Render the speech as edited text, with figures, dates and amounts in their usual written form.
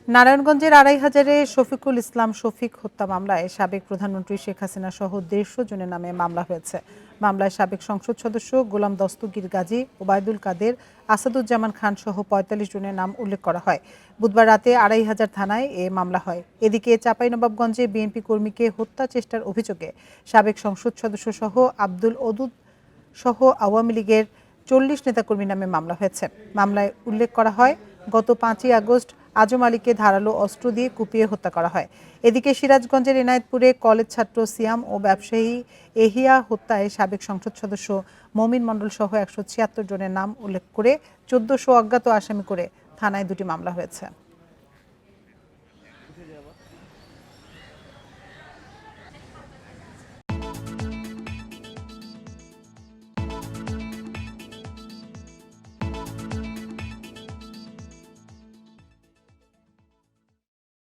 নারায়ণগঞ্জের আড়াইহাজারে শফিকুল ইসলাম শফিক হত্যা মামলায় সাবেক প্রধানমন্ত্রী শেখ হাসিনা সহ ১৫০ জনের নামে মামলা হয়েছে। মামলায় সাবেক সংসদ সদস্য গোলাম দস্তগীর গাজী, ওবায়দুল কাদের, আসাদুজ্জামান খান সহ ৪৫ জনের নাম উল্লেখ করা হয়। বুধবার রাতে আড়াইহাজার থানায় এ মামলা হয়। এদিকে চাঁপাইনবাবগঞ্জে বিএনপি কর্মীকে হত্যা চেষ্টার অভিযোগে সাবেক সংসদ সদস্য সহ আব্দুল ওদুদ সহ আওয়ামী লীগের ৪০ নেতাকর্মীর নামে মামলা হয়েছে। মামলায় উল্লেখ করা হয়, গত ৫ই আগস্ট আজম আলীকে ধারালো অস্ত্র দিয়ে কুপিয়ে হত্যা করা হয়। এদিকে সিরাজগঞ্জের এনায়েতপুরে কলেজ ছাত্র সিয়াম ও ব্যবসায়ী এহিয়া হত্যায় সাবেক সংসদ সদস্য মমিন মণ্ডল সহ ১৭৬ জনের নাম উল্লেখ করে ১৪০০ অজ্ঞাত আসামি করে থানায় ২টি মামলা হয়েছে।